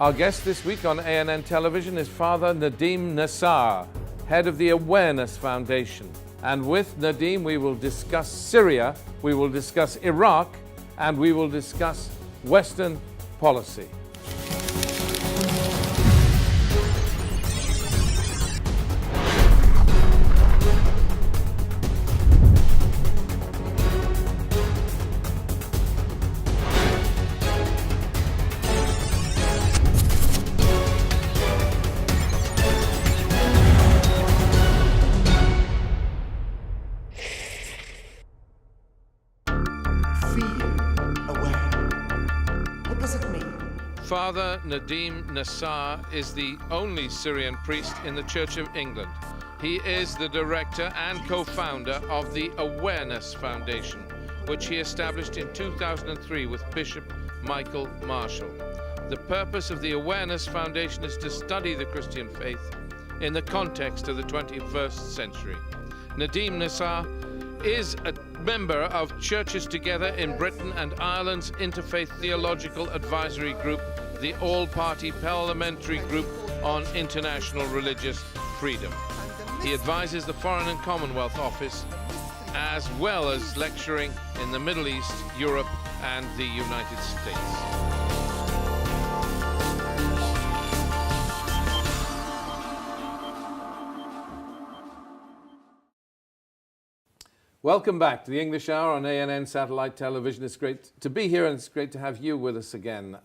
Our guest this week on ANN Television is Father Nadim Nassar, head of the Awareness Foundation. And with Nadim, we will discuss Syria, we will discuss Iraq, and we will discuss Western policy. Father Nadim Nassar is the only Syrian priest in the Church of England. He is the director and co-founder of the Awareness Foundation, which he established in 2003 with Bishop Michael Marshall. The purpose of the Awareness Foundation is to study the Christian faith in the context of the 21st century. Nadim Nassar is a member of Churches Together in Britain and Ireland's Interfaith Theological Advisory Group, the all-party parliamentary group on international religious freedom. He advises the Foreign and Commonwealth Office, as well as lecturing in the Middle East, Europe, and the United States. Welcome back to the English Hour on ANN Satellite Television. It's great to be here, and it's great to have you with us again.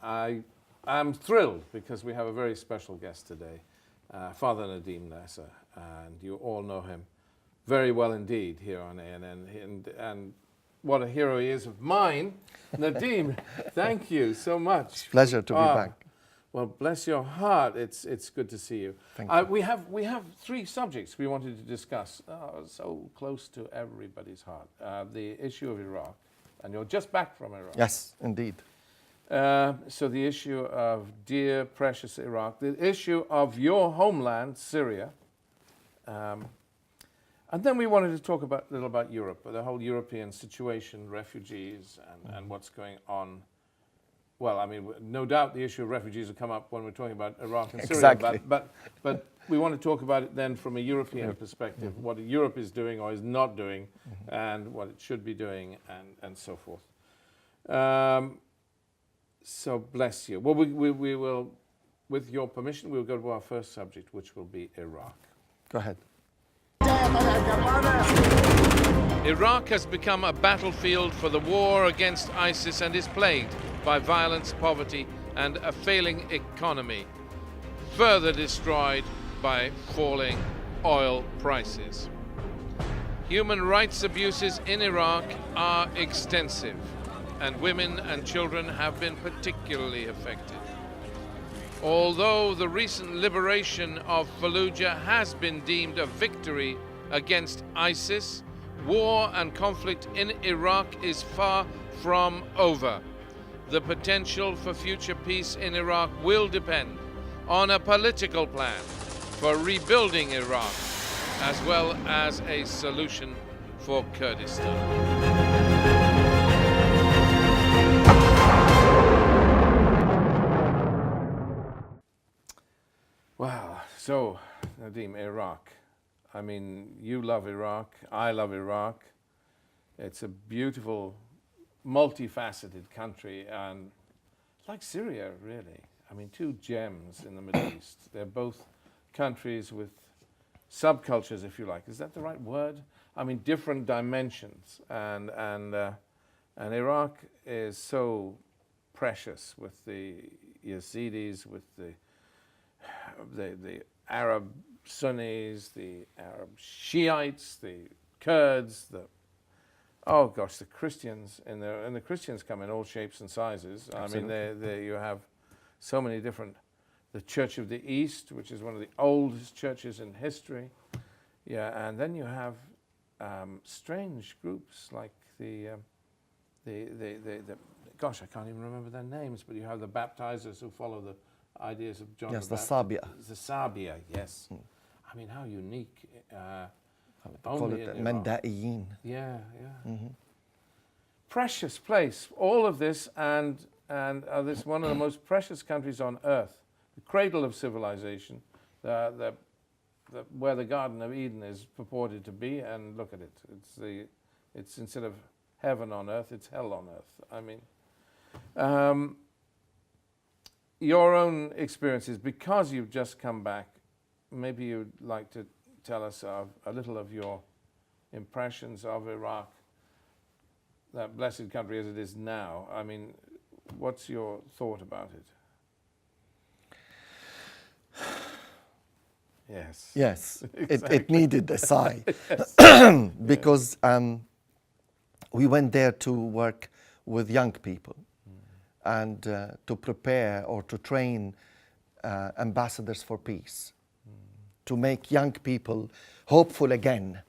I'm thrilled because we have a very special guest today, Father Nadim Nassar, and you all know him very well indeed here on ANN, and what a hero he is of mine. Nadim, thank you so much. Pleasure to be back. Well, bless your heart. It's good to see you. Thank you. We have three subjects we wanted to discuss. So close to everybody's heart. The issue of Iraq, and you're just back from Iraq. Yes, indeed. So the issue of dear, precious Iraq, the issue of your homeland, Syria, and then we wanted to talk a little about Europe, the whole European situation, refugees, and what's going on. Well, I mean, no doubt the issue of refugees will come up when we're talking about Iraq and Syria. Exactly. But we want to talk about it then from a European perspective, what Europe is doing or is not doing, and what it should be doing, and so forth. So bless you. Well, we will, with your permission, we'll go to our first subject, which will be Iraq. Go ahead. Iraq has become a battlefield for the war against ISIS and is plagued by violence, poverty, and a failing economy, further destroyed by falling oil prices. Human rights abuses in Iraq are extensive, and women and children have been particularly affected. Although the recent liberation of Fallujah has been deemed a victory against ISIS, war and conflict in Iraq is far from over. The potential for future peace in Iraq will depend on a political plan for rebuilding Iraq, as well as a solution for Kurdistan. Wow, so Nadim, Iraq. I mean, you love Iraq, I love Iraq. It's a beautiful, multifaceted country, and like Syria, really. I mean, two gems in the Middle East. They're both countries with subcultures, if you like. Is that the right word? I mean, different dimensions, and Iraq is so precious with the Yazidis, with the Arab Sunnis, the Arab Shiites, the Kurds, oh gosh, the Christians, and the Christians come in all shapes and sizes. Absolutely. I mean, you have so many different, the Church of the East, which is one of the oldest churches in history. Yeah, and then you have strange groups like gosh, I can't even remember their names, but you have the baptizers who follow the ideas of John. Yes, the Sabia. The Sabia, yes. I mean, how unique. Call it Mandaiyin. Yeah, yeah. Precious place. All of this, and this one of the most precious countries on earth. cradle of civilization, where the Garden of Eden is purported to be, and look at it. It's instead of heaven on earth, it's hell on earth. I mean, your own experiences, because you've just come back, maybe you'd like to tell us a little of your impressions of Iraq, that blessed country as it is now. I mean, what's your thought about it? Yes. Yes, Exactly. it needed a sigh. Yes. Because we went there to work with young people and to prepare or to train ambassadors for peace, to make young people hopeful again,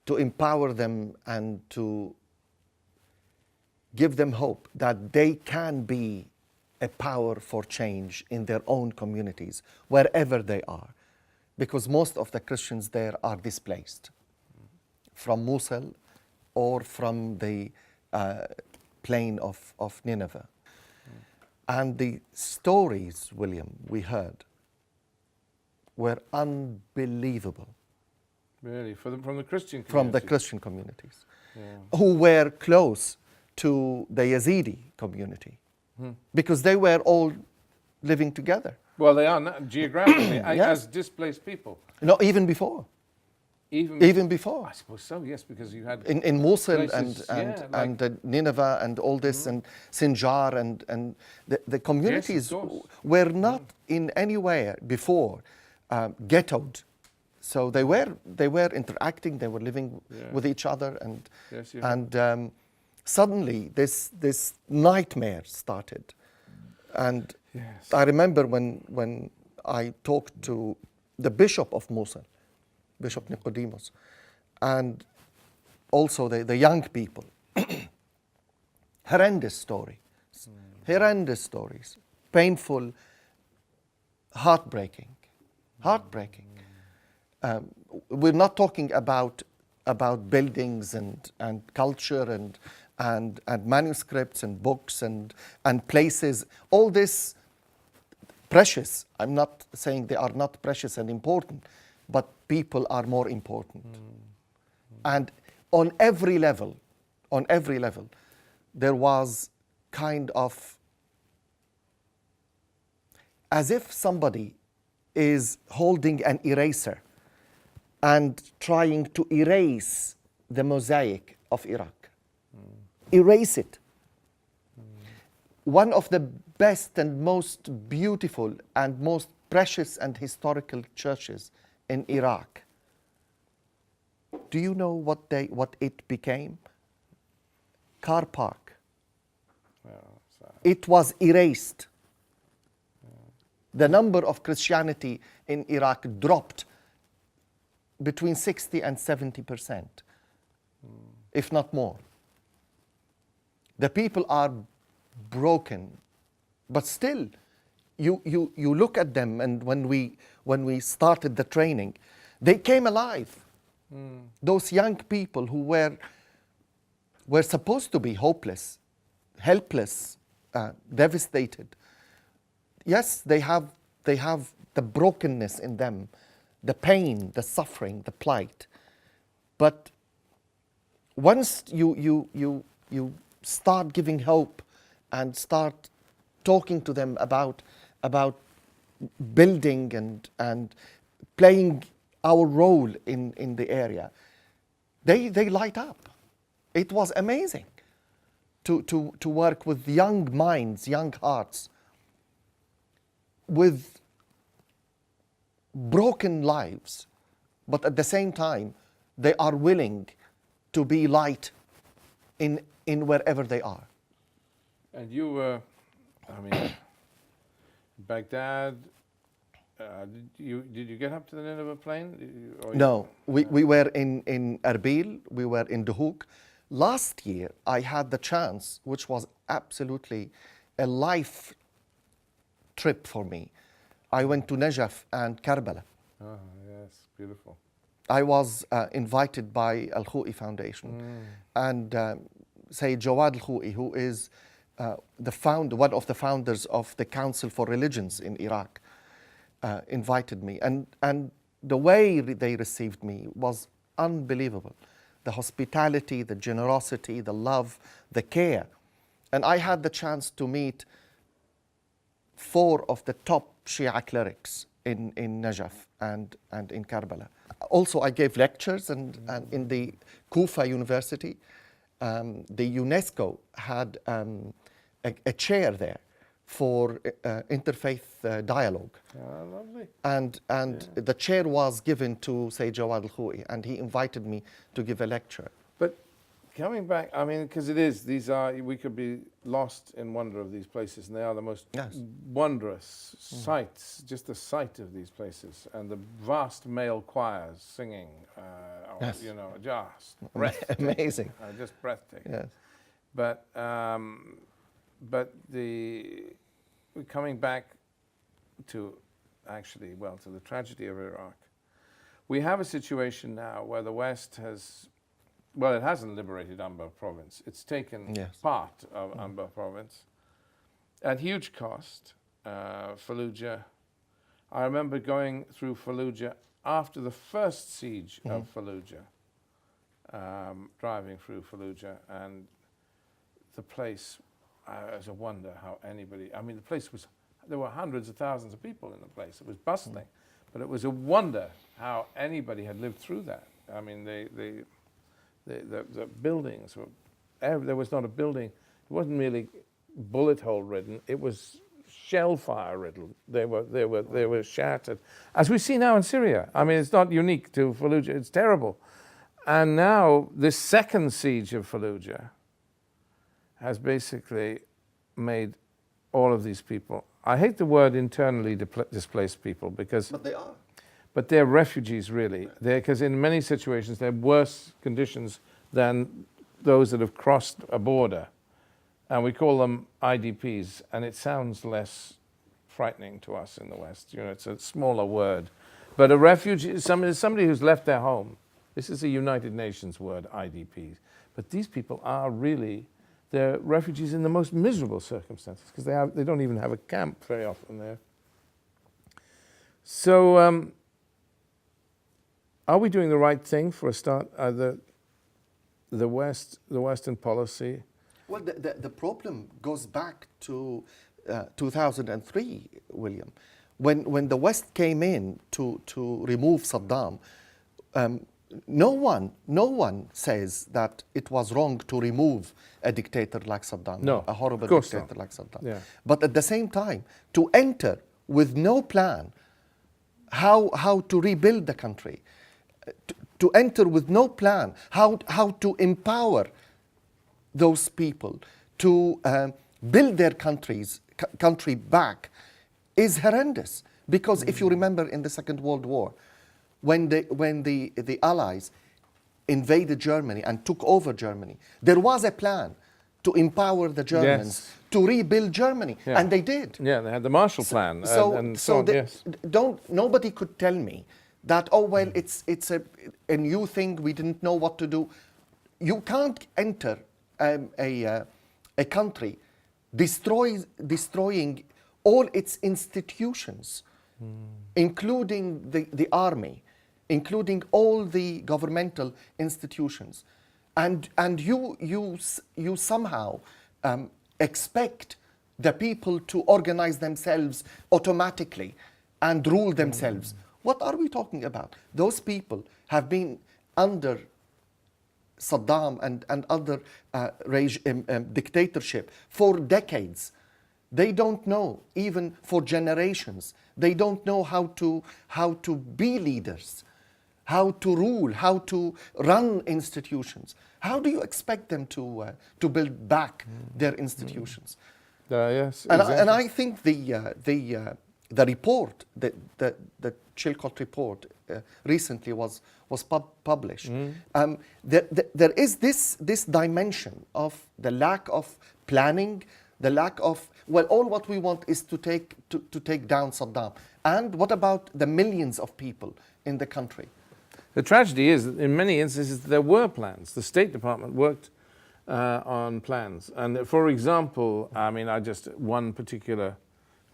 to empower them and to give them hope that they can be a power for change in their own communities, wherever they are. Because most of the Christians there are displaced from Mosul or from the plain of Nineveh. And the stories, William, we heard were unbelievable. Really, from the Christian community? From the Christian communities, who were close to the Yazidi community, because they were all living together. Well, they are not geographically, as displaced people. No, even before. Even before. I suppose so, yes, because you had... In Mosul places, and Nineveh and all this, and Sinjar, and the communities were not in anywhere before ghettoed. So they were interacting, they were living with each other, and suddenly this nightmare started. And I remember when I talked to the Bishop of Mosul, Bishop Nicodemus, and also the young people. Horrendous stories, painful, heartbreaking. We're not talking about buildings and culture and manuscripts and books and places. All this precious. I'm not saying they are not precious and important, but people are more important. And on every level, there was kind of as if somebody is holding an eraser and trying to erase the mosaic of Iraq. Erase it. One of the best and most beautiful and most precious and historical churches in Iraq. Do you know what it became? Car park. It was erased. The number of Christianity in Iraq dropped between 60 and 70%, if not more. The people are broken, but still, you look at them, and when we started the training, they came alive. Those young people who were supposed to be hopeless, helpless, devastated. Yes, they have the brokenness in them, the pain, the suffering, the plight. But once you start giving hope and start talking to them about building and playing our role in the area, they light up. It was amazing to work with young minds, young hearts, with broken lives, but at the same time, they are willing to be light in wherever they are. And you were, Baghdad. Did you get up to the Nineveh plain? No, we were in Erbil. We were in Duhok. Last year, I had the chance, which was absolutely a life trip for me. I went to Najaf and Karbala. Oh, yes, beautiful. I was invited by Al Khou'i Foundation and Sayyid Jawad Al Khou'i, who is one of the founders of the Council for Religions in Iraq invited me, and the way they received me was unbelievable. The hospitality, the generosity, the love, the care. And I had the chance to meet 4 of the top Shia clerics in Najaf and in Karbala. Also, I gave lectures, and in the Kufa University, the UNESCO had a chair there for interfaith dialogue. Lovely. And the chair was given to Sayyid Jawad al-Khou'i, and he invited me to give a lecture. But coming back, I mean, because we could be lost in wonder of these places, and they are the most wondrous sights, just the sight of these places, and the vast male choirs singing, you know, just breathtaking. Amazing. Just breathtaking. Yes. But coming back to to the tragedy of Iraq, we have a situation now where the West has, well, it hasn't liberated Anbar province. It's taken part of Anbar province at huge cost. Fallujah, I remember going through Fallujah after the first siege of Fallujah, driving through Fallujah, and the place, it was a wonder how anybody, I mean, the place was, there were hundreds of thousands of people in the place. It was bustling, but it was a wonder how anybody had lived through that. I mean, the buildings were, there was not a building, it wasn't merely bullet hole ridden, it was shell fire riddled. They were shattered. As we see now in Syria. I mean, it's not unique to Fallujah, it's terrible. And now this second siege of Fallujah has basically made all of these people, I hate the word internally displaced people, because But they are. but they're refugees, really. Because in many situations, they're worse conditions than those that have crossed a border. And we call them IDPs, and it sounds less frightening to us in the West. You know, it's a smaller word. But a refugee is somebody who's left their home. This is a United Nations word, IDPs. But these people are really, they're refugees in the most miserable circumstances, because they don't even have a camp very often there. So, are we doing the right thing for a start? The Western policy. Well, the problem goes back to 2003, William, when the West came in to remove Saddam. No one says that it was wrong to remove a dictator like Saddam, no, a horrible dictator not. like Saddam. Yeah. But at the same time, to enter with no plan how to rebuild the country, to enter with no plan how to empower those people to build their country back, is horrendous. Because if you remember in the Second World War, when the Allies invaded Germany and took over Germany, there was a plan to empower the Germans to rebuild Germany, and they did. Yeah, they had the Marshall Plan. Nobody could tell me that, oh well, it's a new thing, we didn't know what to do. You can't enter a country destroying all its institutions, including the army, including all the governmental institutions, and you somehow expect the people to organize themselves automatically and rule themselves. What are we talking about? Those people have been under Saddam and other dictatorship for decades. They don't know, even for generations. They don't know how to be leaders, how to rule, how to run institutions. How do you expect them to build back their institutions? Yes, and, exactly. and I think the report, the Chilcot report, recently was published. There is this dimension of the lack of planning, the lack of, well, all what we want is to take down Saddam. And what about the millions of people in the country? The tragedy is that in many instances there were plans. The State Department worked on plans. And for example, I mean, one particular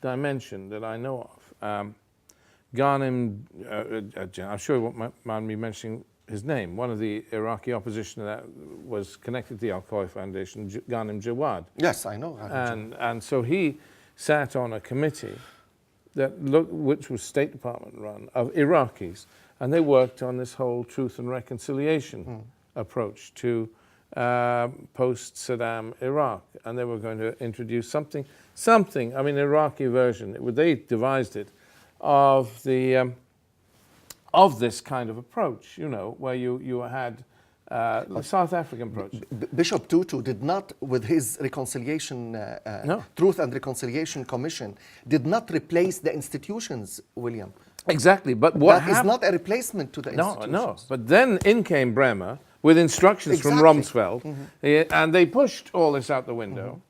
dimension that I know of. Ghanem, I'm sure you won't mind me mentioning his name, one of the Iraqi opposition that was connected to the Al-Qaeda Foundation, Ghanem Jawad. Yes, I know. And so he sat on a committee which was State Department run, of Iraqis, and they worked on this whole truth and reconciliation approach to post-Saddam Iraq, and they were going to introduce something, I mean, Iraqi version. They devised it of the of this kind of approach, you know, where you had the South African approach. Bishop Tutu did not, with his reconciliation, Truth and Reconciliation Commission, did not replace the institutions, William. Exactly, but what that is not a replacement to the institutions. No, but then in came Bremer with instructions from Rumsfeld, and they pushed all this out the window,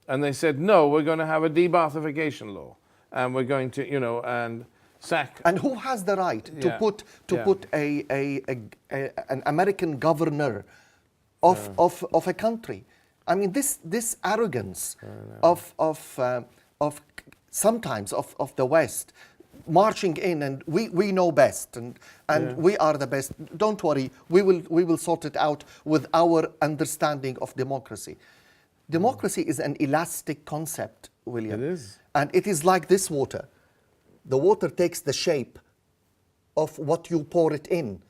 and they said, no, we're going to have a de-Baathification law, and we're going to, you know, and sack. And who has the right to put an American governor of a country? I mean, this arrogance of sometimes of the West, marching in, and we know best, and we are the best. Don't worry, we will sort it out with our understanding of democracy. Democracy is an elastic concept, William. It is. And it is like this water. The water takes the shape of what you pour it in.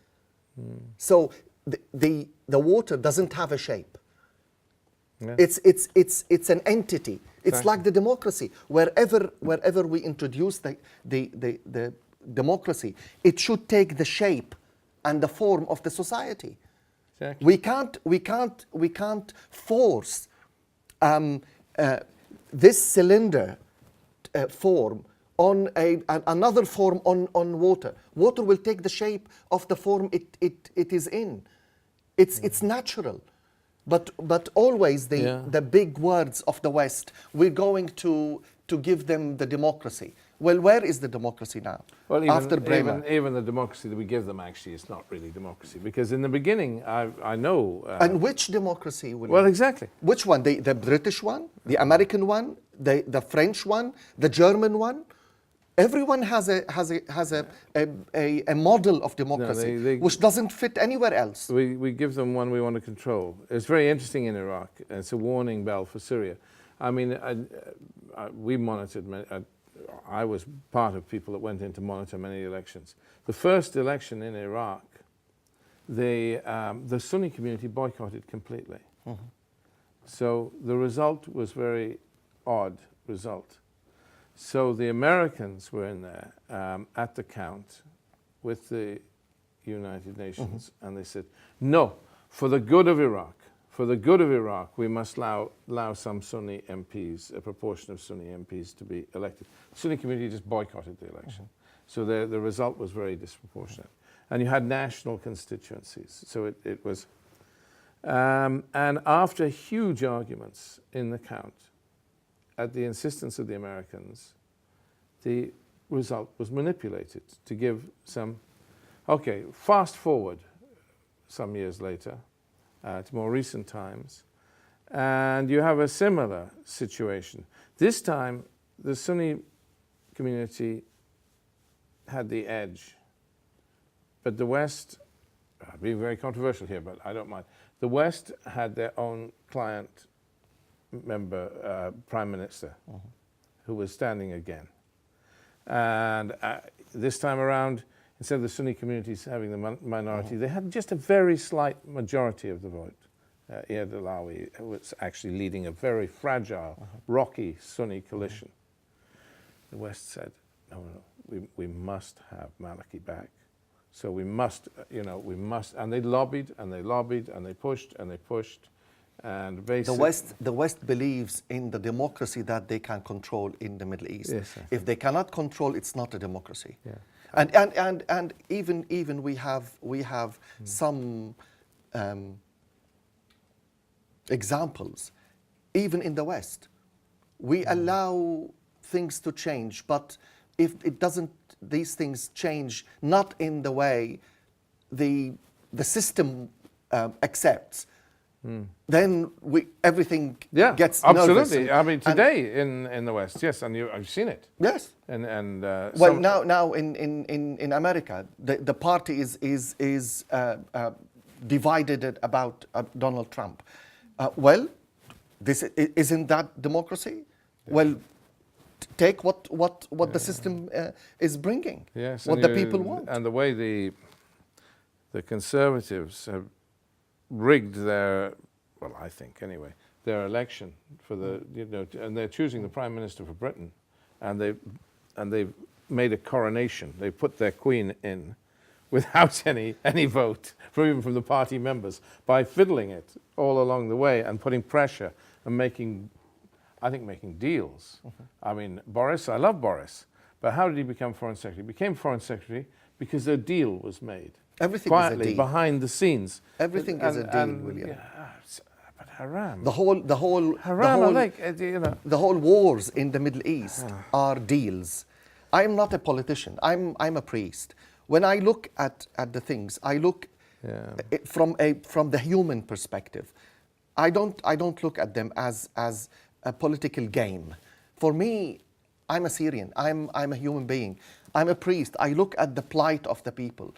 So the water doesn't have a shape. Yeah. It's an entity. It's like the democracy. Wherever we introduce the democracy, it should take the shape and the form of the society. Exactly. We can't force this cylinder form on another form on water. Water will take the shape of the form it is in. It's natural. But always the big words of the West, we're going to give them the democracy. Well, where is the democracy now? Well, after Bremer? Even the democracy that we give them, actually, is not really democracy. Because in the beginning, I know... and which democracy? Well, exactly. Which one? The British one? The American one? The French one? The German one? Everyone has a model of democracy which doesn't fit anywhere else. We give them one we want to control. It's very interesting in Iraq. It's a warning bell for Syria. I mean, we monitored. I was part of people that went in to monitor many elections. The first election in Iraq, the Sunni community boycotted completely. So the result was very odd result. So the Americans were in there at the count with the United Nations, and they said, no, for the good of Iraq, we must allow some Sunni MPs, a proportion of Sunni MPs to be elected. The Sunni community just boycotted the election. So the result was very disproportionate. And you had national constituencies. So it was, and after huge arguments in the count, at the insistence of the Americans, the result was manipulated to give some... Okay, fast forward some years later to more recent times, and you have a similar situation. This time, the Sunni community had the edge, but the West, I'm being very controversial here, but I don't mind. The West had their own client member, Prime Minister, who was standing again. And this time around, instead of the Sunni communities having the minority, they had just a very slight majority of the vote. Iyad Alawi was actually leading a very fragile, rocky Sunni coalition. The West said, no, we must have Maliki back. So we must, and they lobbied, and they lobbied, and they pushed, and they pushed. And the West believes in the democracy that they can control in the Middle East. Yes, if they cannot control, it's not a democracy. Yeah. And even we have some examples. Even in the West, we allow things to change, but if it doesn't, these things change not in the way the system accepts. then everything Yeah, gets nervous. absolutely. I mean, today in the West, yes, and I've seen it. Yes. And Well, now in America, the party is divided about Donald Trump. Well, isn't that democracy? Yeah. Well, take what the system is bringing. Yes, what the people want. And the way the Conservatives have rigged their, well, I think anyway, their election for the, and they're choosing the Prime Minister for Britain, and they've made a coronation. They put their Queen in without any vote, even from the party members, by fiddling it all along the way and putting pressure and making deals. I mean, Boris, I love Boris, but how did he become Foreign Secretary? He became Foreign Secretary because a deal was made. Everything quietly, is a deal. Behind the scenes. Everything is a deal, William. But Haram. The whole wars in the Middle East are deals. I'm not a politician. I'm a priest. When I look at the things, I look from the human perspective. I don't look at them as a political game. For me, I'm a Syrian. I'm a human being. I'm a priest. I look at the plight of the people,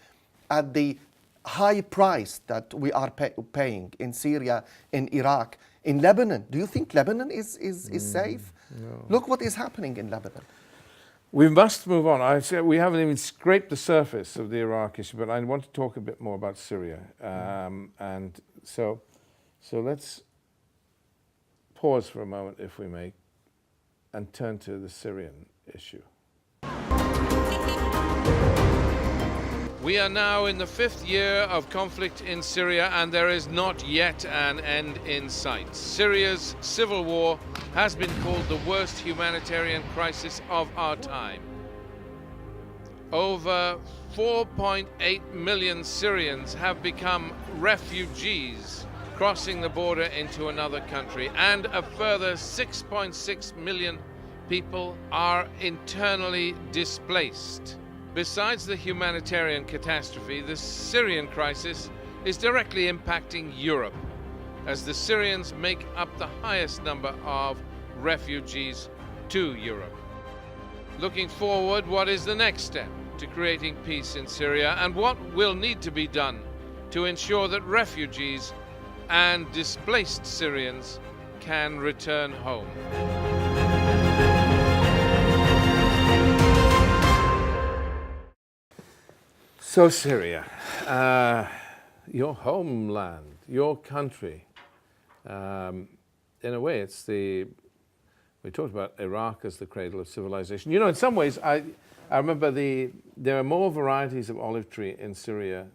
at the high price that we are paying in Syria, in Iraq, in Lebanon. Do you think Lebanon is safe? No. Look what is happening in Lebanon. We must move on. I said we haven't even scraped the surface of the Iraq issue, but I want to talk a bit more about Syria. And so let's pause for a moment, if we may, and turn to the Syrian issue. We are now in the 5th year of conflict in Syria, and there is not yet an end in sight. Syria's civil war has been called the worst humanitarian crisis of our time. Over 4.8 million Syrians have become refugees, crossing the border into another country, and a further 6.6 million people are internally displaced. Besides the humanitarian catastrophe, the Syrian crisis is directly impacting Europe, as the Syrians make up the highest number of refugees to Europe. Looking forward, what is the next step to creating peace in Syria, and what will need to be done to ensure that refugees and displaced Syrians can return home? So Syria, your homeland, your country, in a way we talked about Iraq as the cradle of civilization. In some ways, I remember there are more varieties of olive tree in Syria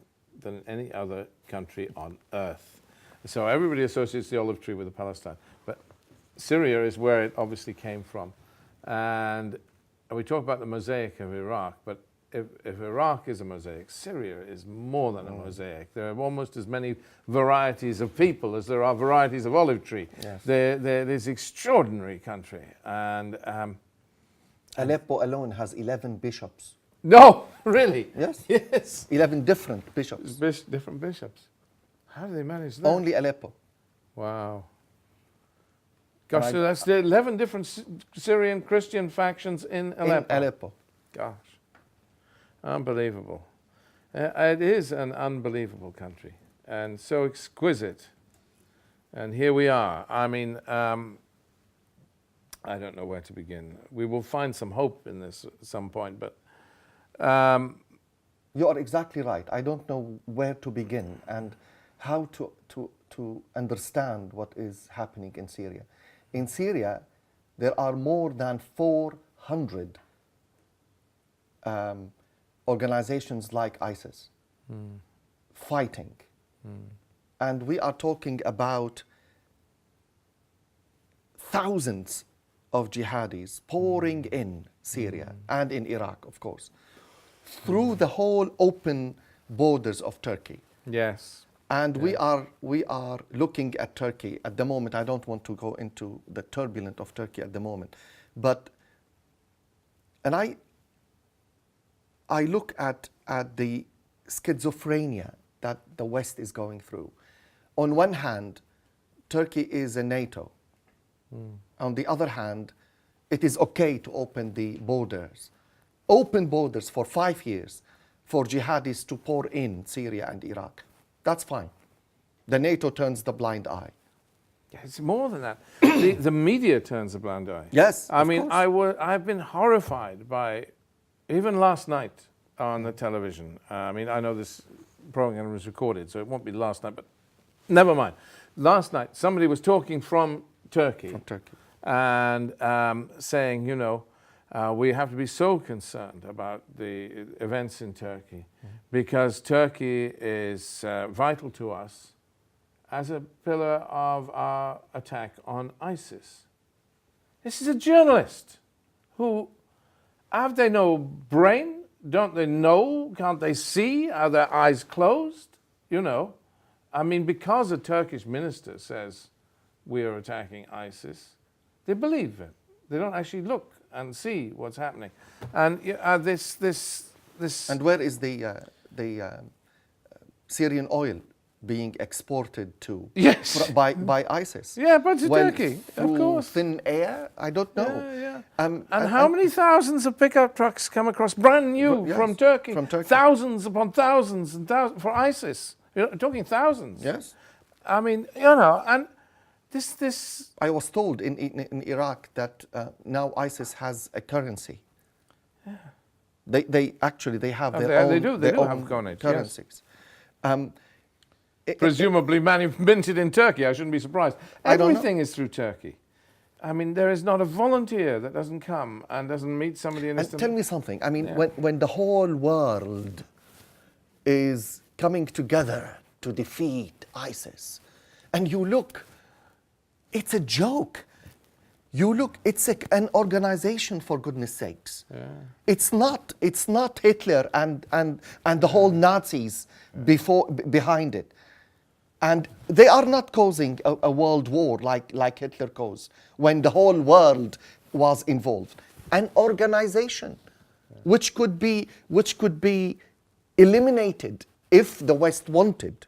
than any other country on earth. So everybody associates the olive tree with Palestine, but Syria is where it obviously came from. And we talk about the mosaic of Iraq, but if Iraq is a mosaic, Syria is more than a mosaic. There are almost as many varieties of people as there are varieties of olive tree. Yes. This extraordinary country. And Aleppo alone has 11 bishops. no, really? Yes. Yes. 11 different bishops. Different bishops. How do they manage that? Only Aleppo. Wow. Gosh, so that's the 11 different Syrian Christian factions in Aleppo. In Aleppo. Gosh. Unbelievable. It is an unbelievable country and so exquisite. And here we are. I mean, I don't know where to begin. We will find some hope in this at some point, but... You are exactly right. I don't know where to begin and how to understand what is happening in Syria. In Syria, there are more than 400 organizations like ISIS fighting. And we are talking about thousands of jihadis pouring in Syria and in Iraq, of course, through the whole open borders of Turkey. Yes. And we are looking at Turkey at the moment. I don't want to go into the turbulence of Turkey at the moment, but I look at the schizophrenia that the West is going through. On one hand, Turkey is a NATO. On the other hand, it is okay to open the borders. Open borders for 5 years for jihadis to pour in Syria and Iraq. That's fine. The NATO turns the blind eye. Yeah, it's more than that. The media turns a blind eye. Yes, I of mean, course. I've been horrified by, even last night on the television. I mean, I know this program was recorded, so it won't be last night, but never mind. Last night, somebody was talking from Turkey. From Turkey. And saying, you know, we have to be so concerned about the events in Turkey because Turkey is vital to us as a pillar of our attack on ISIS. This is a journalist who, have they no brain? Don't they know? Can't they see? Are their eyes closed? You know, I mean, because a Turkish minister says we are attacking ISIS, they believe it. They don't actually look and see what's happening. And this. And where is the Syrian oil being exported to? Yes. By ISIS. Yeah, but to Well, Turkey, of through course. thin air? I don't know. Yeah. And how many thousands of pickup trucks come across brand new Yes, from Turkey? from Turkey. Thousands upon thousands and thousands for ISIS. You're talking thousands. Yes. I mean, you know, and this. I was told in Iraq that now ISIS has a currency. Yeah. They actually have their own. They do own have coinage, currencies. Presumably minted in Turkey. I shouldn't be surprised. I don't know. Everything is through Turkey. I mean, there is not a volunteer that doesn't come and doesn't meet somebody in And Istanbul. tell me something. I mean, Yeah. when the whole world is coming together to defeat ISIS, and you look, it's a joke. You look, it's an organization, for goodness sakes. Yeah. It's not Hitler and the whole Nazis behind it. And they are not causing a world war like Hitler caused when the whole world was involved. An organization which could be eliminated if the West wanted.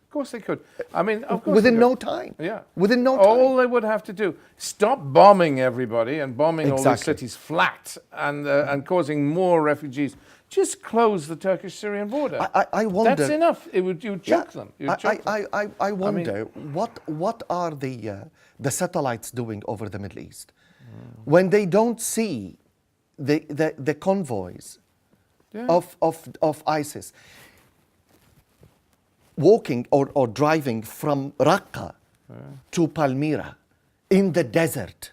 Of course they could. I mean, of course Within they no could. time. Yeah. Within no time. All they would have to do, stop bombing everybody and bombing all these Exactly. cities flat and causing more refugees. Just close the Turkish-Syrian border. I wonder. That's enough. You would choke them. You'd choke them. I wonder what are the satellites doing over the Middle East when they don't see the convoys of ISIS walking or driving from Raqqa to Palmyra in the desert,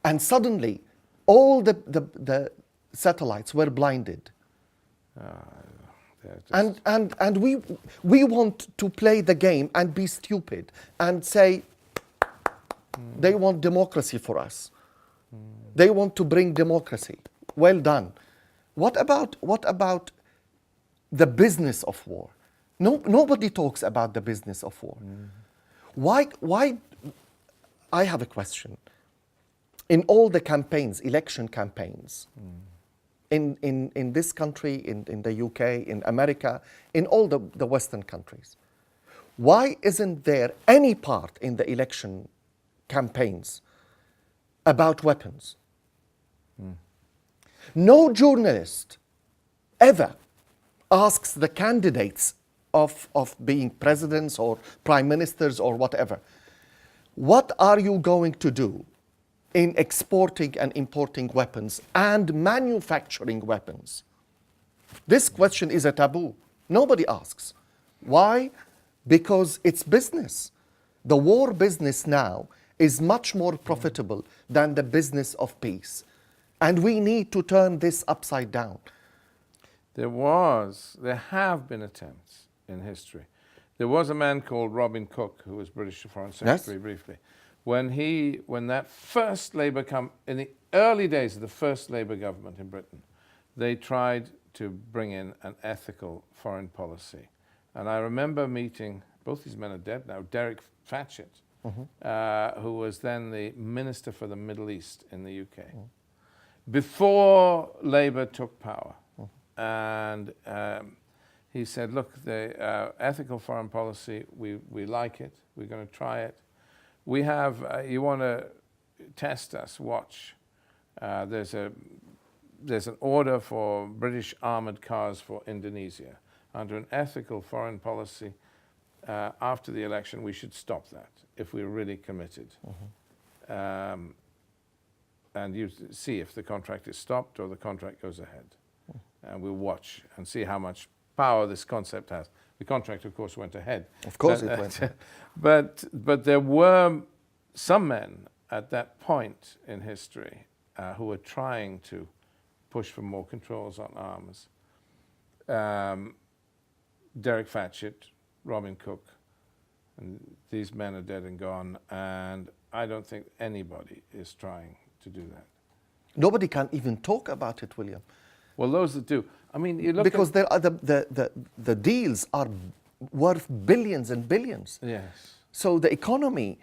and suddenly all the satellites were blinded. And we want to play the game and be stupid and say they want democracy for us. They want to bring democracy. Well done. What about the business of war? Nobody talks about the business of war. Why? I have a question. In all the campaigns, election campaigns, in this country, in the UK, in America, in all the Western countries, why isn't there any part in the election campaigns about weapons? No journalist ever asks the candidates of being presidents or prime ministers or whatever, what are you going to do in exporting and importing weapons and manufacturing weapons? This question is a taboo. Nobody asks. Why? Because it's business. The war business now is much more profitable than the business of peace. And we need to turn this upside down. There have been attempts in history. There was a man called Robin Cook, who was British Foreign Secretary briefly. When that first Labour in the early days of the first Labour government in Britain, they tried to bring in an ethical foreign policy. And I remember meeting, both these men are dead now, Derek Fatchett, who was then the Minister for the Middle East in the UK, before Labour took power. And he said, look, the ethical foreign policy, we like it. We're going to try it. We have, you want to test us, watch. There's an order for British armored cars for Indonesia. Under an ethical foreign policy, after the election, we should stop that if we're really committed. And you see if the contract is stopped or the contract goes ahead. And we'll watch and see how much power this concept has. The contract, of course, went ahead. Of course it went ahead. But there were some men at that point in history who were trying to push for more controls on arms. Derek Fatchett, Robin Cook, and these men are dead and gone, and I don't think anybody is trying to do that. Nobody can even talk about it, William. Well, those that do. I mean, you look because there are the deals are worth billions and billions. Yes. So the economy,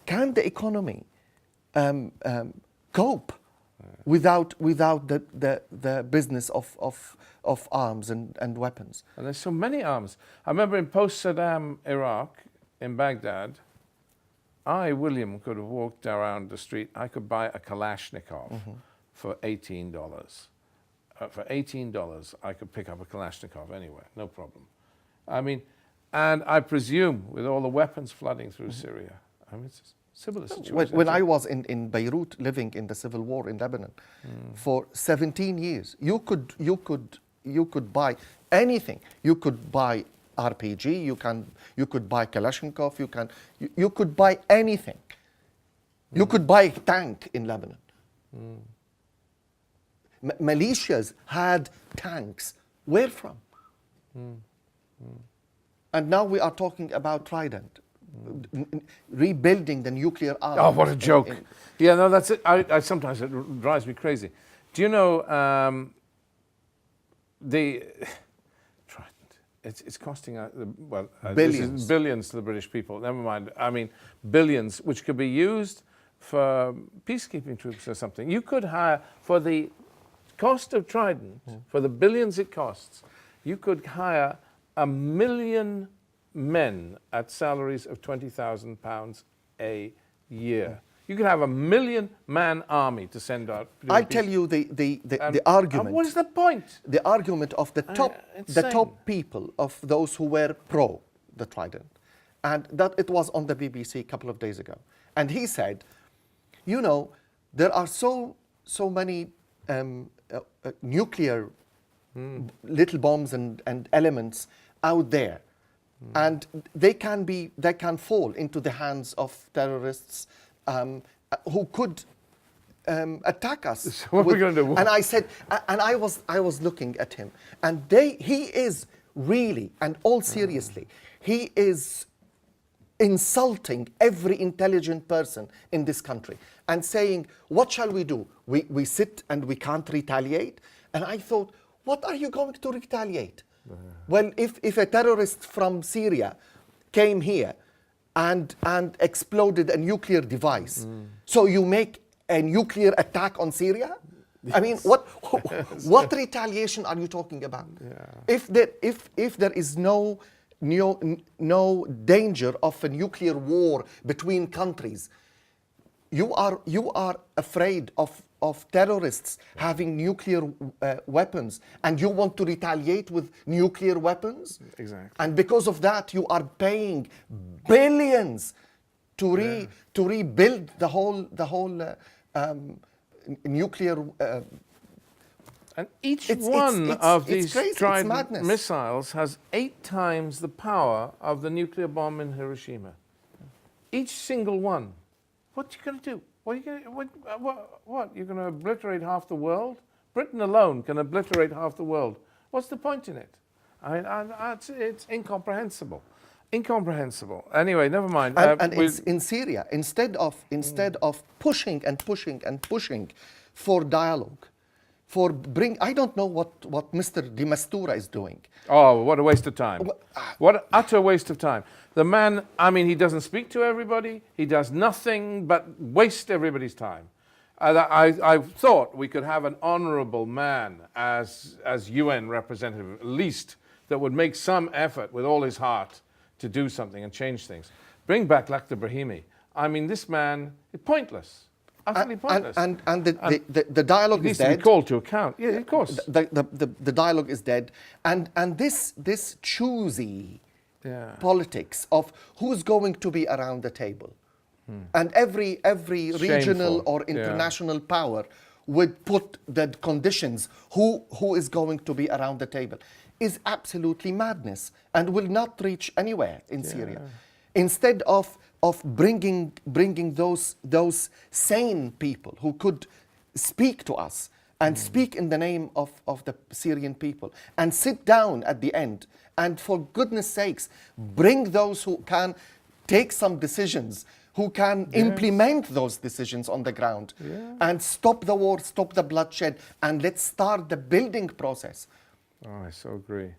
can the economy cope without the business of arms and weapons? And there's so many arms. I remember in post-Saddam Iraq, in Baghdad, I, William, could have walked around the street. I could buy a Kalashnikov for $18. For $18, I could pick up a Kalashnikov anywhere, no problem. I mean, and I presume with all the weapons flooding through Syria, I mean, it's a similar situation. When I was in Beirut, living in the civil war in Lebanon, for 17 years, you could buy anything. You could buy RPG. You could buy Kalashnikov. You could buy anything. You could buy a tank in Lebanon. Militias had tanks. Where from? And now we are talking about Trident, rebuilding the nuclear arm. Oh, what a joke! Yeah, no, that's it. I sometimes it drives me crazy. Do you know the Trident? It's costing billions. Billions to the British people. Never mind. I mean, billions, which could be used for peacekeeping troops or something. You could hire for the cost of Trident, for the billions it costs, you could hire 1 million men at salaries of £20,000 a year. You could have 1 million-man army to send out. I tell you the argument. What is the point? The argument of the top people of those who were pro the Trident, and that it was on the BBC a couple of days ago, and he said, you know, there are so many nuclear little bombs and elements out there, and they can fall into the hands of terrorists who could attack us. So what are we going to do? And I said, and I was looking at him, and he is really, and all seriously, he is insulting every intelligent person in this country and saying, what shall we do? We sit and we can't retaliate. And I thought, what are you going to retaliate? Well, if a terrorist from Syria came here and exploded a nuclear device, so you make a nuclear attack on Syria? Yes. I mean, what retaliation are you talking about? Yeah. If there is no danger of a nuclear war between countries, you are afraid of terrorists having nuclear weapons, and you want to retaliate with nuclear weapons? Exactly. And because of that, you are paying billions to rebuild the whole nuclear. And each one of these Trident missiles has 8 times the power of the nuclear bomb in Hiroshima. Each single one. What are you going to do? What are you going to, what? You're going to obliterate half the world? Britain alone can obliterate half the world. What's the point in it? It's incomprehensible. Incomprehensible. Anyway, never mind. And in Syria, instead of pushing and pushing and pushing for dialogue, I don't know what Mr. de Mistura is doing. Oh, what a waste of time. What an utter waste of time. The man, I mean, he doesn't speak to everybody. He does nothing but waste everybody's time. I thought we could have an honorable man as UN representative, at least that would make some effort with all his heart to do something and change things. Bring back Lakhdar Brahimi. I mean, this man is pointless, utterly pointless. And the dialogue he is needs to dead. be called to account. Yeah, of course. The dialogue is dead. And this choosy Yeah. politics of who's going to be around the table. And every regional Shameful. or international power would put the conditions who is going to be around the table is absolutely madness and will not reach anywhere in Syria. Instead of bringing those sane people who could speak to us and speak in the name of the Syrian people and sit down at the end and, for goodness sakes, bring those who can take some decisions, who can implement those decisions on the ground and stop the war, stop the bloodshed, and let's start the building process. Oh, I so agree.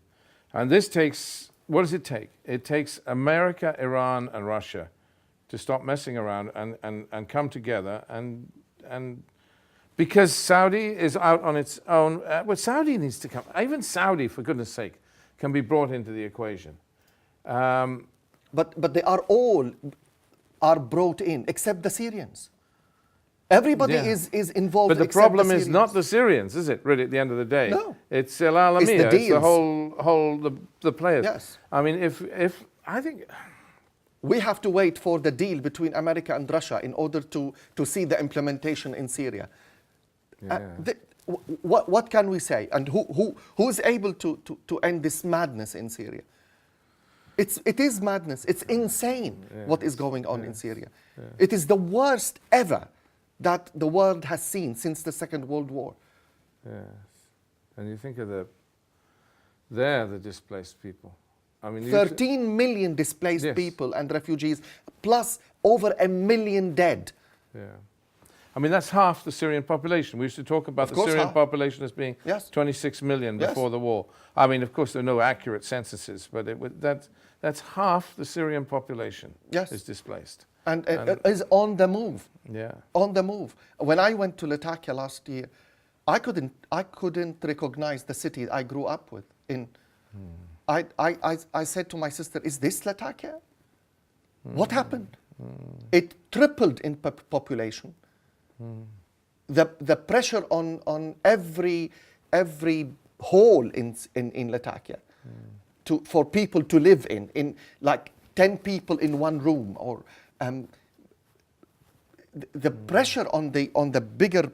And this takes, what does it take? It takes America, Iran, and Russia to stop messing around and come together and because Saudi is out on its own. Well, Saudi needs to come. Even Saudi, for goodness sake, can be brought into the equation. But they are all brought in, except the Syrians. Everybody is involved. But the except problem the is not the Syrians, is it? Really, at the end of the day, No. it's El Alamiya. It's the It's the deals. the players. Yes. I mean, if I think we have to wait for the deal between America and Russia in order to see the implementation in Syria. What can we say? And who is able to end this madness in Syria? It is madness. It's insane what is going on in Syria. It is the worst ever that the world has seen since the Second World War. yes, and you think of the displaced people. I mean, 13 million displaced Yes. people and refugees, plus over 1 million dead. Yeah. I mean, that's half the Syrian population. We used to talk about Of the course, Syrian half. population as being Yes. 26 million Yes. before the war. I mean, of course, there are no accurate censuses, but that's half the Syrian population Yes. is displaced. And is on the move. Yeah. On the move. When I went to Latakia last year, I couldn't recognize the city I grew up with. I said to my sister, "Is this Latakia? What happened?" It tripled in population. The pressure on every hole in Latakia for people to live in like 10 people in one room, or the pressure on the bigger,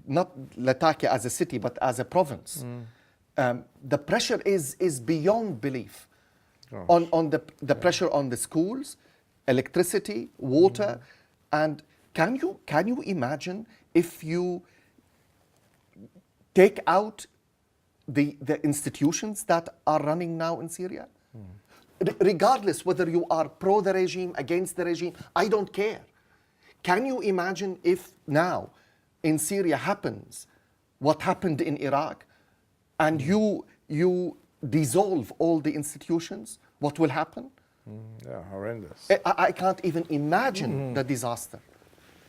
not Latakia as a city, but as a province. The pressure is beyond belief. On the pressure on the schools, electricity, water, and can you imagine if you take out the institutions that are running now in Syria? Regardless whether you are pro the regime, against the regime, I don't care. Can you imagine if now in Syria happens what happened in Iraq, and you dissolve all the institutions, what will happen? Yeah, horrendous. I can't even imagine the disaster.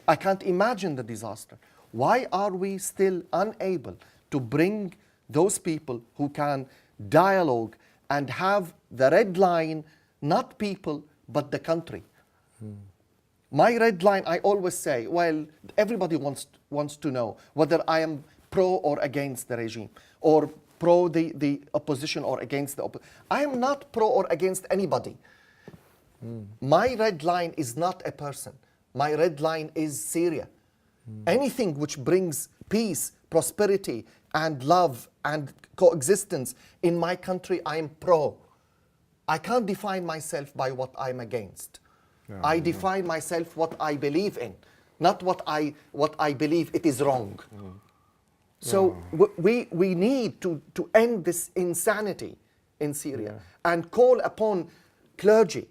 I can't imagine the disaster. Why are we still unable to bring those people who can dialogue and have the red line, not people, but the country? My red line, I always say, well, everybody wants to know whether I am pro or against the regime, or pro the opposition or against the opposition. I am not pro or against anybody. My red line is not a person. My red line is Syria. Anything which brings peace, prosperity, and love and coexistence in my country, I am pro. I can't define myself by what I'm against. I define myself what I believe in, not what I believe it is wrong. So we need to end this insanity in Syria and call upon clergy.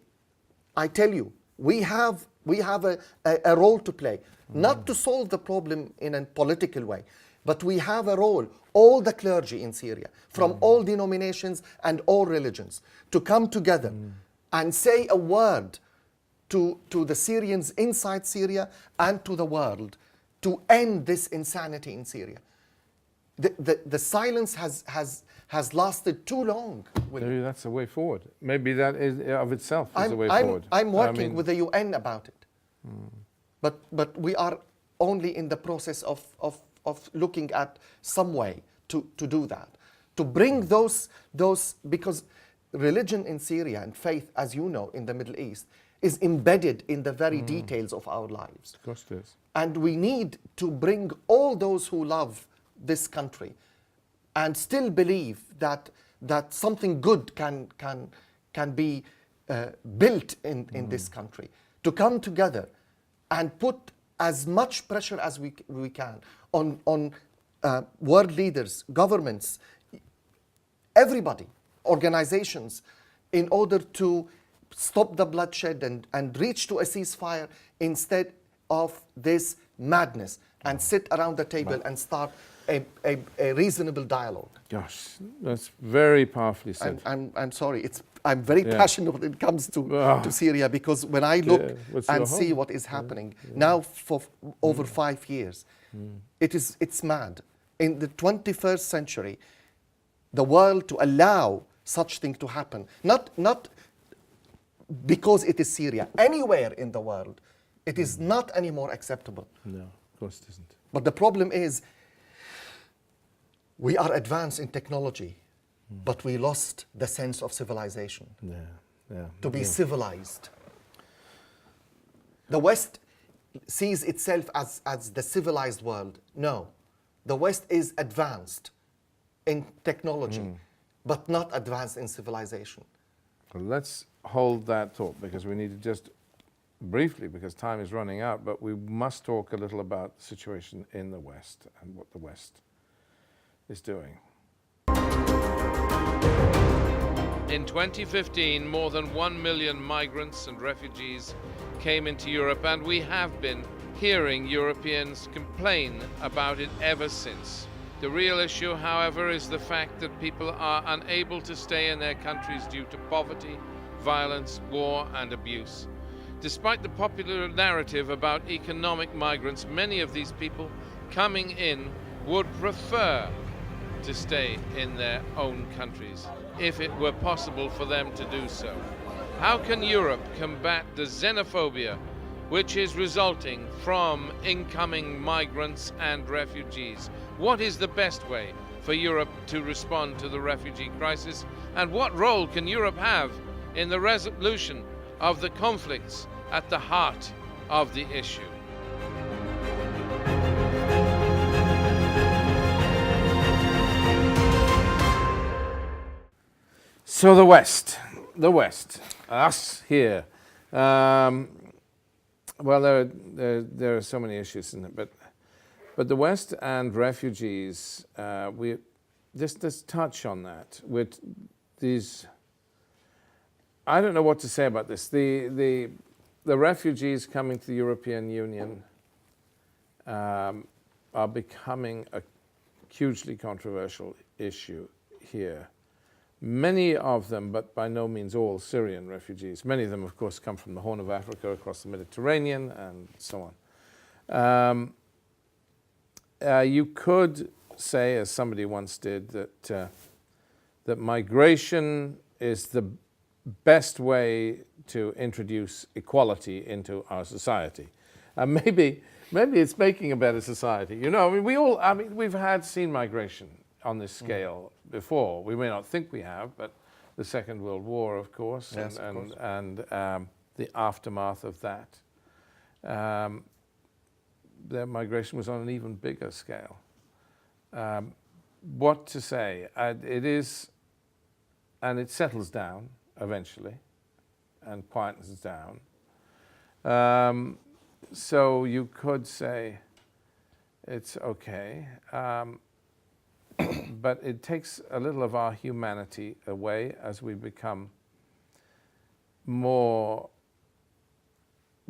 I tell you, we have a role to play, not to solve the problem in a political way, but we have a role, all the clergy in Syria, from all denominations and all religions, to come together and say a word to the Syrians inside Syria and to the world to end this insanity in Syria. The silence has lasted too long. Maybe that's a way forward. Maybe that is of itself is a way forward. I'm I working mean, with the UN about it. But we are only in the process of looking at some way to do that. To bring those, because religion in Syria and faith, as you know, in the Middle East, is embedded in the very details of our lives. Of course it is. And we need to bring all those who love this country and still believe that something good can be built in this country, to come together and put as much pressure as we can on world leaders, governments, everybody, organizations, in order to stop the bloodshed and reach to a ceasefire instead of this madness, and sit around the table and start a reasonable dialogue. Gosh, that's very powerfully said. I'm sorry, I'm very passionate when it comes to Syria, because when I look and see what is happening now for over 5 years, it's mad. In the 21st century, the world to allow such thing to happen, not because it is Syria, anywhere in the world, it is not anymore acceptable. No, of course it isn't. But the problem is, we are advanced in technology, but we lost the sense of civilization. To be civilized. The West sees itself as the civilized world. No, the West is advanced in technology, but not advanced in civilization. Well, let's hold that thought, because we need to just briefly, because time is running out, but we must talk a little about the situation in the West and what the West is doing. In 2015, more than 1 million migrants and refugees came into Europe, and we have been hearing Europeans complain about it ever since. The real issue, however, is the fact that people are unable to stay in their countries due to poverty, violence, war, and abuse. Despite the popular narrative about economic migrants, many of these people coming in would prefer to stay in their own countries, if it were possible for them to do so. How can Europe combat the xenophobia which is resulting from incoming migrants and refugees? What is the best way for Europe to respond to the refugee crisis? And what role can Europe have in the resolution of the conflicts at the heart of the issue? So the West, us here. Well, there are so many issues in it, but the West and refugees. We just touch on that with these. I don't know what to say about this. The refugees coming to the European Union are becoming a hugely controversial issue here. Many of them, but by no means all, Syrian refugees. Many of them, of course, come from the Horn of Africa, across the Mediterranean, and so on. You could say, as somebody once did, that migration is the best way to introduce equality into our society. And maybe it's making a better society. You know, I mean, we've seen migration on this scale before. We may not think we have, but the Second World War, of course, and the aftermath of that. The migration was on an even bigger scale. What to say? It is, and it settles down eventually, and quietens down. So you could say it's okay. But it takes a little of our humanity away as we become more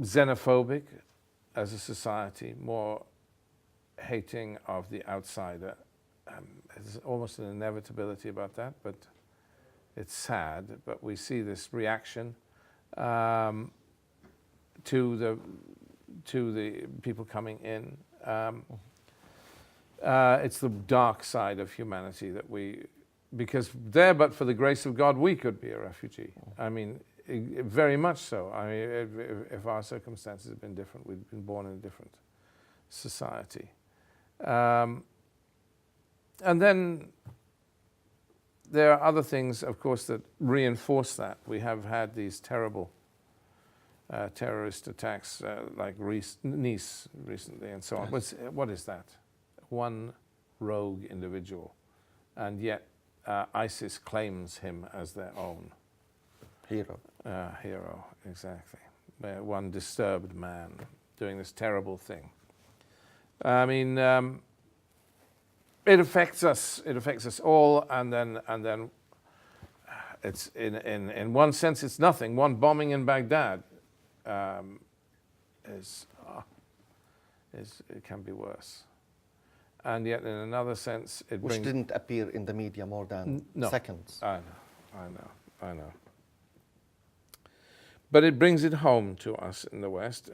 xenophobic as a society, more hating of the outsider. There's almost an inevitability about that, but it's sad. But we see this reaction to the people coming in. It's the dark side of humanity that because there, but for the grace of God, we could be a refugee. I mean, very much so. I mean, if our circumstances had been different, we'd been born in a different society. And then there are other things, of course, that reinforce that. We have had these terrible terrorist attacks like Nice recently and so on. What is that? One rogue individual. And yet ISIS claims him as their own. Hero. Hero, exactly. One disturbed man doing this terrible thing. I mean, it affects us. It affects us all, and then it's in one sense it's nothing. One bombing in Baghdad it can be worse, and yet in another sense it which didn't appear in the media more than seconds. I know. But it brings it home to us in the West.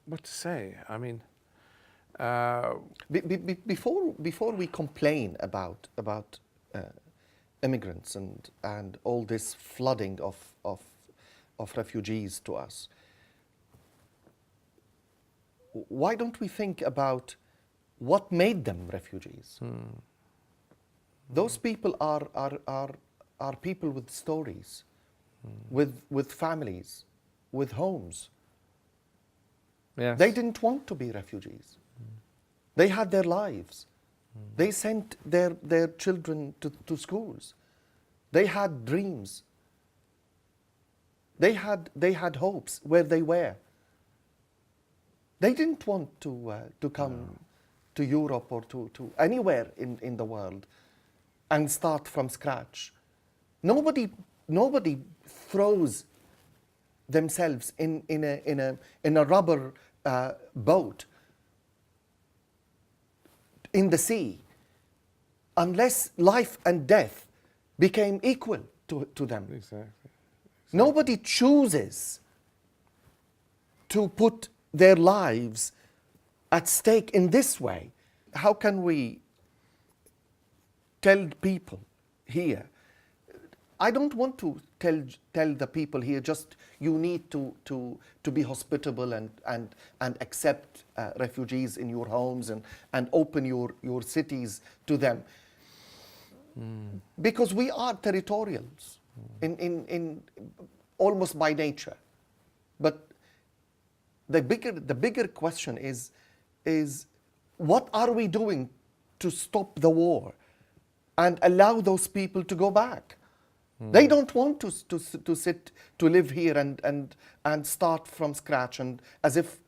What to say? I mean. Before we complain about immigrants and all this flooding of refugees to us, why don't we think about what made them refugees? Those people are people with stories, with families, with homes. Yes. They didn't want to be refugees. They had their lives. They sent their children to schools. They had dreams. They had hopes where they were. They didn't want to come to Europe or to anywhere in the world and start from scratch. Nobody throws themselves in a rubber boat in the sea unless life and death became equal to them. Exactly. Nobody chooses to put their lives at stake in this way. How can we tell people here? I don't want to tell the people here just you need to be hospitable and accept refugees in your homes and open your cities to them. Because we are territorials in almost by nature. But the bigger question is what are we doing to stop the war and allow those people to go back? They don't want to live here and start from scratch and as if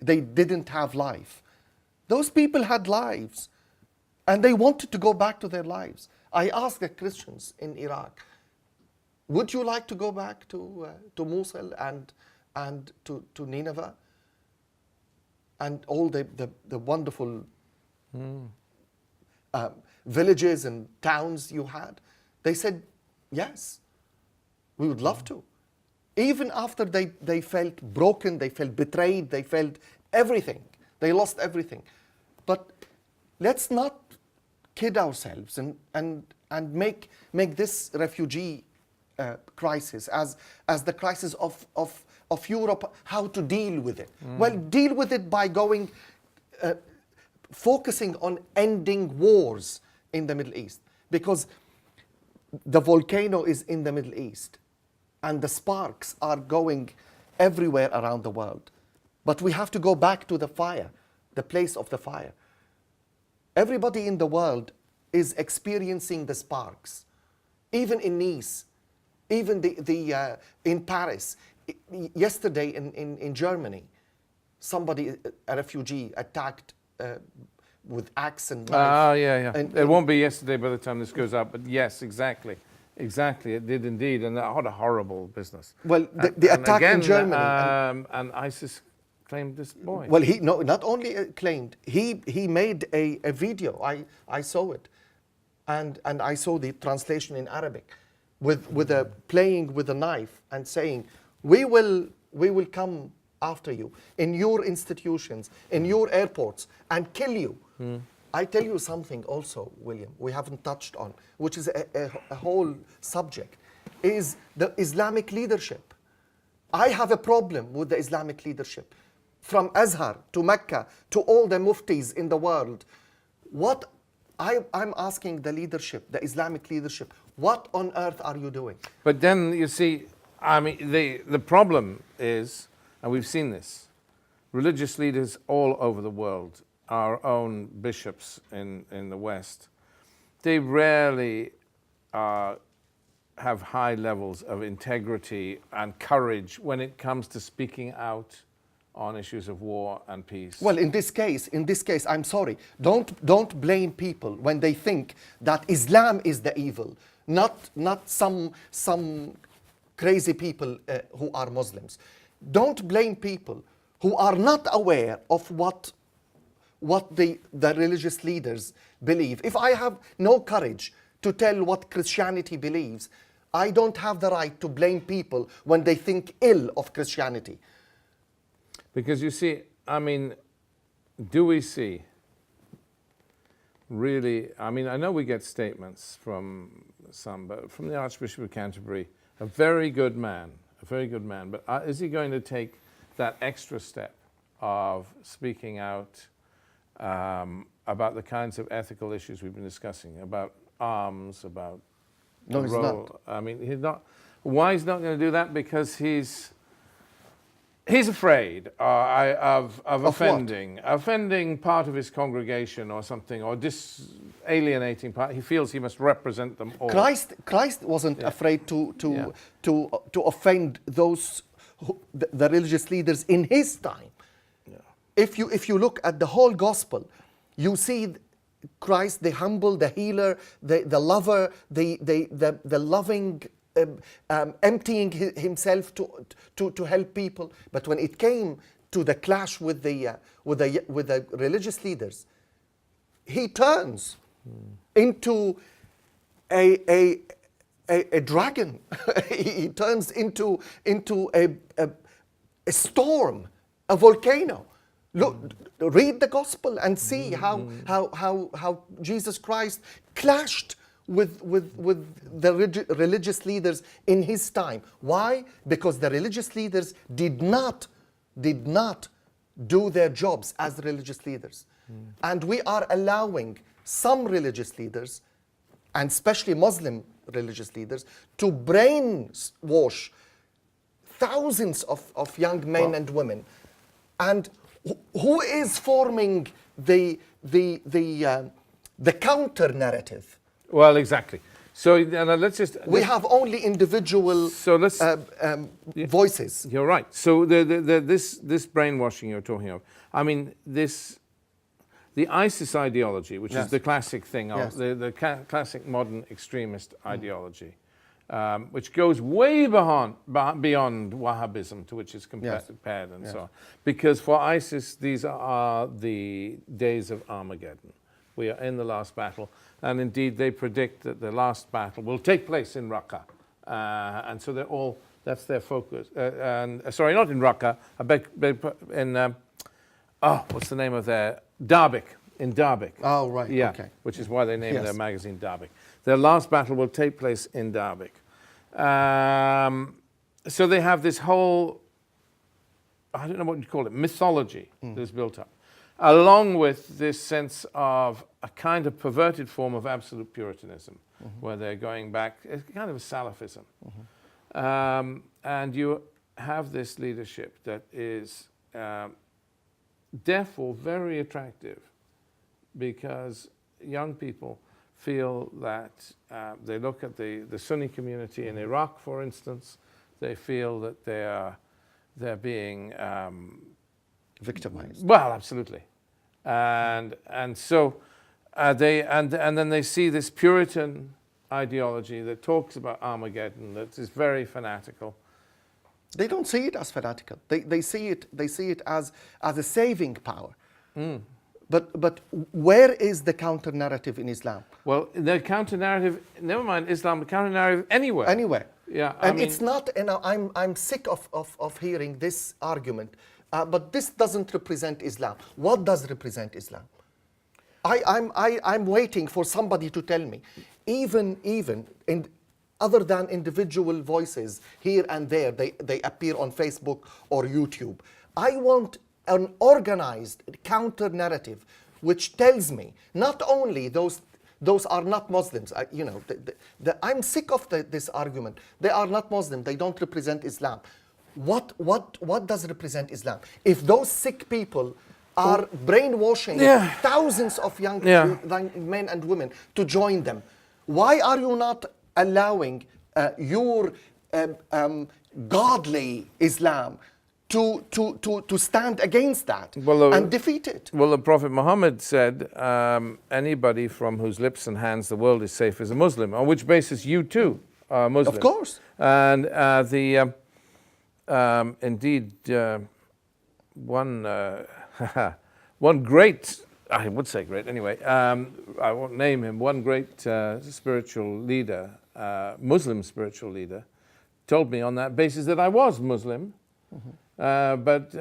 they didn't have life. Those people had lives and they wanted to go back to their lives. I asked the Christians in Iraq, would you like to go back to Mosul and to Nineveh and all the wonderful villages and towns you had? They said, yes, we would love to. Even after they felt broken, they felt betrayed, they felt everything. They lost everything. But let's not kid ourselves and make this refugee crisis as the crisis of Europe, how to deal with it. Well, deal with it by focusing on ending wars in the Middle East. Because the volcano is in the Middle East and the sparks are going everywhere around the world. But we have to go back to the fire, the place of the fire. Everybody in the world is experiencing the sparks. Even in Nice, even in Paris. Yesterday in Germany, somebody, a refugee, attacked with axe and knife. Yeah. It won't be yesterday by the time this goes out, but yes, exactly. Exactly, it did indeed, and what a horrible business. Well, the attack again, in Germany. And ISIS claimed this boy. Well, he not only claimed, he made a video. I saw it, and I saw the translation in Arabic, with playing with a knife and saying, we will come after you, in your institutions, in your airports, and kill you. I tell you something also, William, we haven't touched on, which is a whole subject, is the Islamic leadership. I have a problem with the Islamic leadership. From Azhar to Mecca to all the muftis in the world. What I'm asking the leadership, the Islamic leadership, what on earth are you doing? But then you see, I mean, the problem is, and we've seen this, religious leaders all over the world, our own bishops in the West, they rarely have high levels of integrity and courage when it comes to speaking out on issues of war and peace. Well, in this case, I'm sorry. Don't blame people when they think that Islam is the evil, not some crazy people who are Muslims. Don't blame people who are not aware of what the religious leaders believe. If I have no courage to tell what Christianity believes, I don't have the right to blame people when they think ill of Christianity. Because you see, I mean, do we see really, I mean, I know we get statements from some, but from the Archbishop of Canterbury, a very good man, but is he going to take that extra step of speaking out about the kinds of ethical issues we've been discussing, about arms, about No, the he's role? not. I mean, he's not. Why he's not going to do that? Because he's afraid of offending part of his congregation or something, or alienating part. He feels he must represent them all. Christ wasn't afraid to offend those the religious leaders in his time. Yeah. If you look at the whole gospel, you see Christ, the humble, the healer, the lover, the loving, emptying himself to help people. But when it came to the clash with the religious leaders, he turns into a dragon. He turns into a storm, a volcano. Look, read the gospel and see how Jesus Christ clashed with the religious leaders in his time. Why? Because the religious leaders did not do their jobs as religious leaders. And we are allowing some religious leaders, and especially Muslim religious leaders, to brainwash thousands of young men and women. And who is forming the counter narrative? Well, exactly. So let's just. We have only individual voices. You're right. So this brainwashing you're talking of, I mean, the ISIS ideology, which is the classic thing, of the classic modern extremist ideology, which goes way beyond Wahhabism, to which it's compared and so on. Because for ISIS, these are the days of Armageddon. We are in the last battle, and indeed they predict that the last battle will take place in Raqqa, and so that's their focus. Sorry, not in Raqqa. I beg in what's the name of their Darbik, in Darbik. Oh, right. Yeah, okay. which is why they named their magazine Darbik. Their last battle will take place in Darbik. So they have this whole, I don't know what you call it, mythology that's built up, along with this sense of a kind of perverted form of absolute Puritanism, where they're going back, it's kind of a Salafism. And you have this leadership that is therefore very attractive, because young people feel that they look at the Sunni community in Iraq, for instance, they feel that they're being victimized. Well, absolutely, and so then they see this Puritan ideology that talks about Armageddon, that is very fanatical. They don't see it as fanatical. They see it as a saving power. But where is the counter narrative in Islam? Well, the counter narrative, never mind Islam, the counter narrative anywhere. Anywhere. Yeah, And it's not, I'm sick of hearing this argument, but this doesn't represent Islam. What does represent Islam? I'm waiting for somebody to tell me, even in, other than individual voices here and there, they appear on Facebook or YouTube. I want an organized counter narrative which tells me not only those are not Muslims. I'm sick of this argument. They are not Muslim. They don't represent Islam. What does represent Islam? If those sick people are brainwashing thousands of young men and women to join them, why are you not allowing your godly Islam to stand against that and defeat it? Well, the Prophet Muhammad said, anybody from whose lips and hands the world is safe is a Muslim, on which basis you too are Muslim. Of course. And indeed, one great, I would say great anyway, I won't name him, one great spiritual leader, Muslim spiritual leader, told me on that basis that I was Muslim. But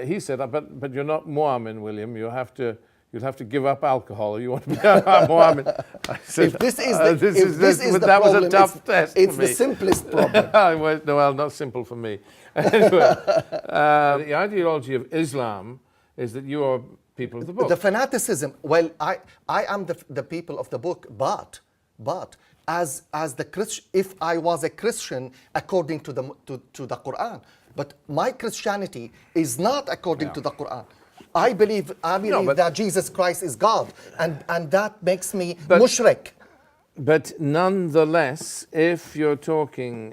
he said, but you're not Mu'min, William. You'd have to give up alcohol. You want to be Mu'min. I said, if this is the that problem, was a tough test. It's for the me. simplest problem. Well, not simple for me. Anyway, the ideology of Islam is that you are people of the book. The fanaticism. Well, I am the people of the book, but as the Christian, if I was a Christian according to the Quran, but my Christianity is not according to the Quran. I believe that Jesus Christ is God, and that makes me mushrik. But nonetheless, if you're talking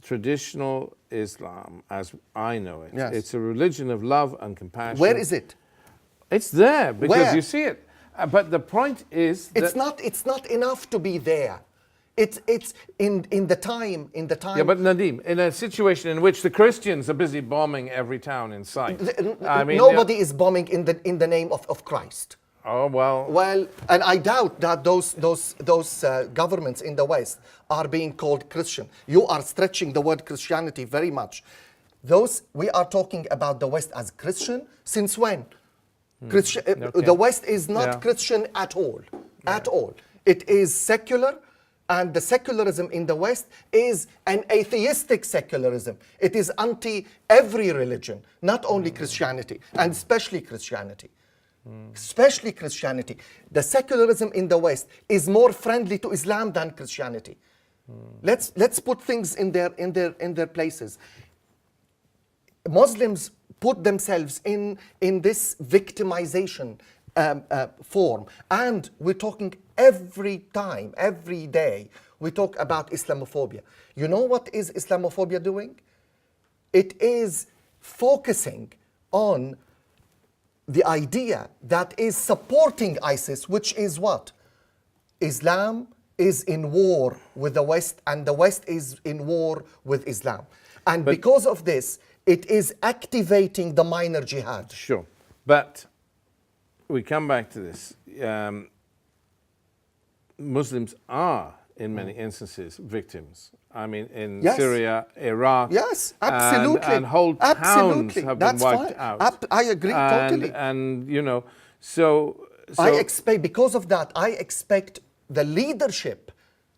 traditional Islam, as I know it, it's a religion of love and compassion. Where is it? It's there because Where? you see it. But the point is that it's not enough to be there. It's in the time. Yeah, but Nadim, in a situation in which the Christians are busy bombing every town in sight, I mean, nobody is bombing in the name of Christ. Oh well. Well, and I doubt that those governments in the West are being called Christian. You are stretching the word Christianity very much. We are talking about the West as Christian. Since when? The West is not Christian at all. At all. It is secular. And the secularism in the West is an atheistic secularism. It is anti every religion, not only Christianity, and especially Christianity. Especially Christianity. The secularism in the West is more friendly to Islam than Christianity. Let's put things in their places. Muslims put themselves in this victimization form, and we're talking every day we talk about Islamophobia. You know what is Islamophobia doing? It is focusing on the idea that is supporting ISIS, which is what? Islam is in war with the West, and the West is in war with Islam. And because of this, it is activating the minor jihad. Sure. But we come back to this. Muslims are, in many instances, victims. I mean, in Syria, Iraq. Yes, absolutely. And whole towns have been wiped out. I agree totally. And, you know, so I expect, because of that, I expect the leadership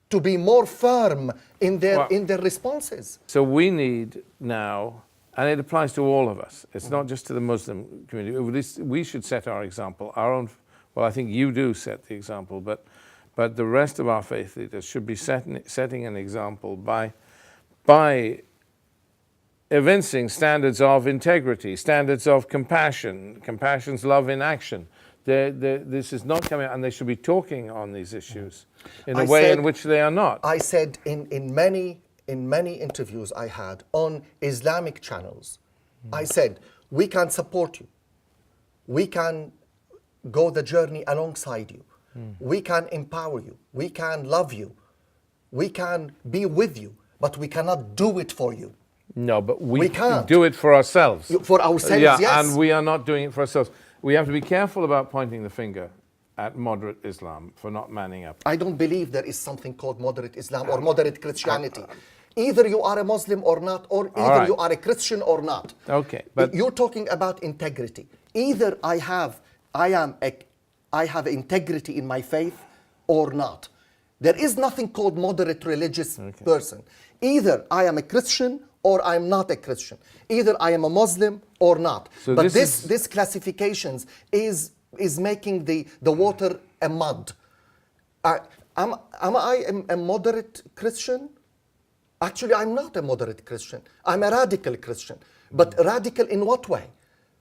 to be more firm in their responses. So we need now, and it applies to all of us. It's not just to the Muslim community. We should set our example, our own. Well, I think you do set the example, but the rest of our faith leaders should be setting an example by evincing standards of integrity, standards of compassion, compassion's love in action. This is not coming out, and they should be talking on these issues in a way in which they are not. I said in many interviews I had on Islamic channels, I said, we can support you. We can go the journey alongside you. We can empower you. We can love you. We can be with you, but we cannot do it for you. No, but we can't do it for ourselves. For ourselves, yeah, yes. And we are not doing it for ourselves. We have to be careful about pointing the finger at moderate Islam for not manning up? I don't believe there is something called moderate Islam or moderate Christianity. Either you are a Muslim or not, or either you are a Christian or not. Okay, but You're talking about integrity. Either I have integrity in my faith or not. There is nothing called moderate religious person. Either I am a Christian or I'm not a Christian. Either I am a Muslim or not. So but this this classifications is making the water a mud. Am I a moderate Christian? Actually, I'm not a moderate Christian. I'm a radical Christian. But radical in what way?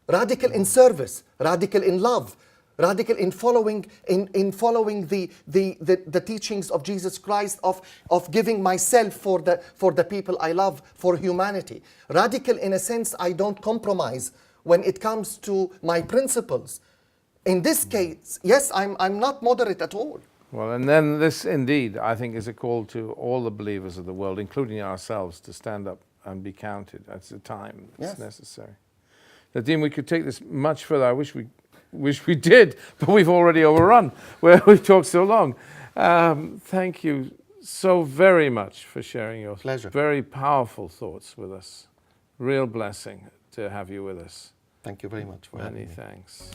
Radical in service, radical in love, radical in following the teachings of Jesus Christ of giving myself for the people I love, for humanity. Radical in a sense, I don't compromise when it comes to my principles. In this case, yes, I'm not moderate at all. well, and then this indeed, I think, is a call to all the believers of the world, including ourselves, to stand up and be counted at the time that's necessary. Nadim, we could take this much further. I wish we did, but we've already overrun where we've talked so long. Thank you so very much for sharing your very powerful thoughts with us. Real blessing to have you with us. Thank you very much for having me. Many thanks.